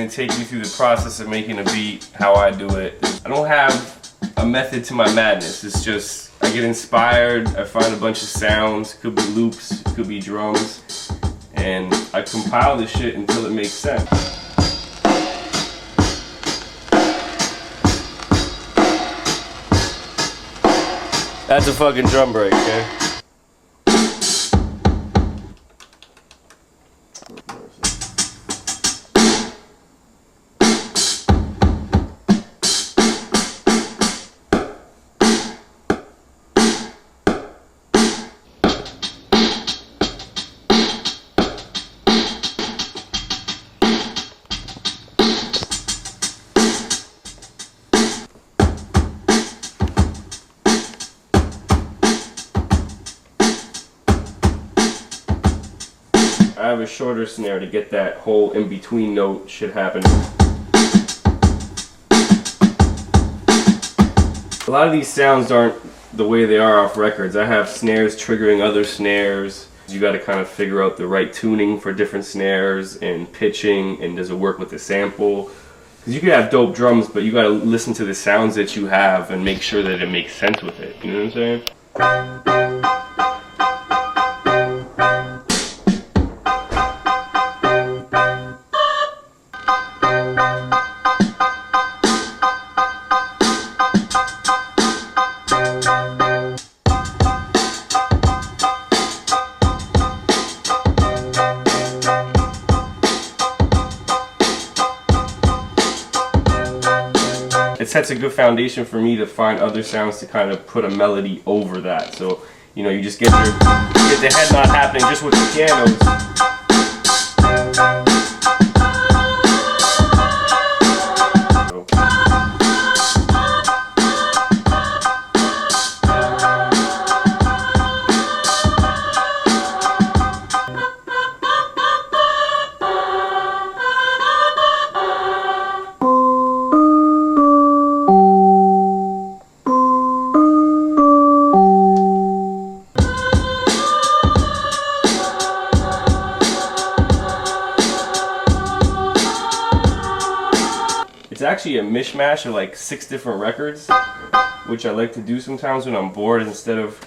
gonna take you through the process of making a beat, how I do it. I don't have a method to my madness. It's just, I get inspired, I find a bunch of sounds, could be loops, could be drums, and I compile this shit until it makes sense. That's a fucking drum break, okay? I have a shorter snare to get that whole in-between note shit happening. A lot of these sounds aren't the way they are off records. I have snares triggering other snares. You gotta kind of figure out the right tuning for different snares and pitching, and does it work with the sample? Because you can have dope drums, but you gotta listen to the sounds that you have and make sure that it makes sense with it. You know what I'm saying? It sets a good foundation for me to find other sounds to kind of put a melody over that. So, you know, you just get the head nod happening just with the pianos. It's actually a mishmash of like 6 different records, which I like to do sometimes when I'm bored, instead of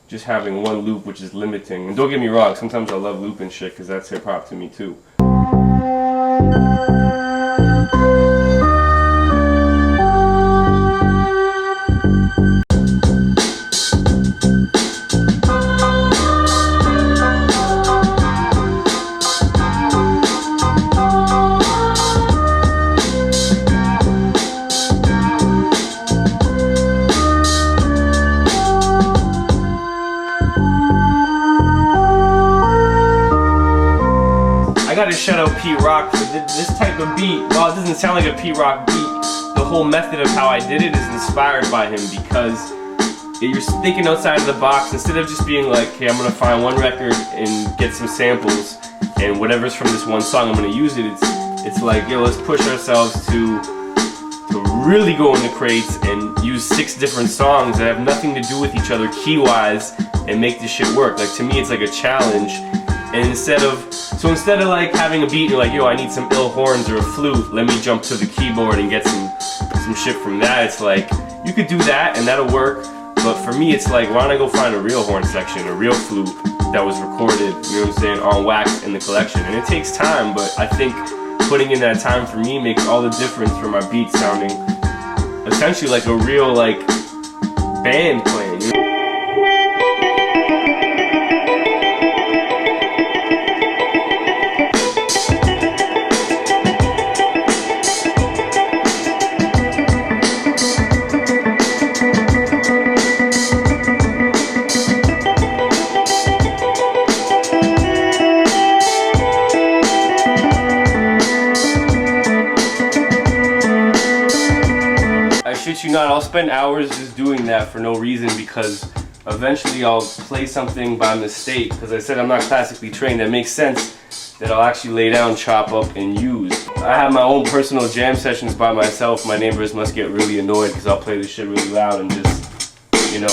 just having one loop, which is limiting. And don't get me wrong, sometimes I love looping shit because that's hip hop to me too. I gotta shout out Pete Rock for this type of beat. While it doesn't sound like a Pete Rock beat, the whole method of how I did it is inspired by him, because you're thinking outside of the box. Instead of just being like, hey, I'm gonna find one record and get some samples, and whatever's from this one song, I'm gonna use it. It's like, yo, let's push ourselves to really go in the crates and use 6 different songs that have nothing to do with each other key-wise and make this shit work. Like, to me, it's like a challenge. And instead of like having a beat and you're like, yo, I need some ill horns or a flute, let me jump to the keyboard and get some shit from that. It's like, you could do that and that'll work, but for me it's like, why don't I go find a real horn section, a real flute that was recorded, you know what I'm saying, on wax in the collection. And it takes time, but I think putting in that time for me makes all the difference for my beat sounding essentially like a real like band playing, you know? Shit you not, I'll spend hours just doing that for no reason, because eventually I'll play something by mistake, because I said I'm not classically trained. That makes sense that I'll actually lay down, chop up, and use. I have my own personal jam sessions by myself. My neighbors must get really annoyed because I'll play this shit really loud and just, you know.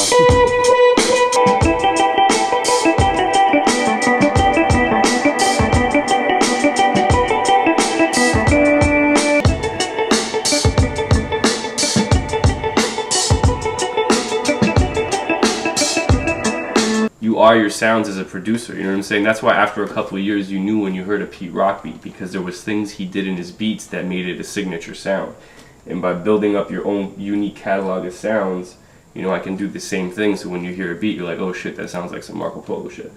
your sounds as a producer. You know what I'm saying? That's why after a couple of years you knew when you heard a Pete Rock beat, because there was things he did in his beats that made it a signature sound. And by building up your own unique catalog of sounds, you know, I can do the same thing. So when you hear a beat, you're like, oh shit, that sounds like some Marco Polo shit.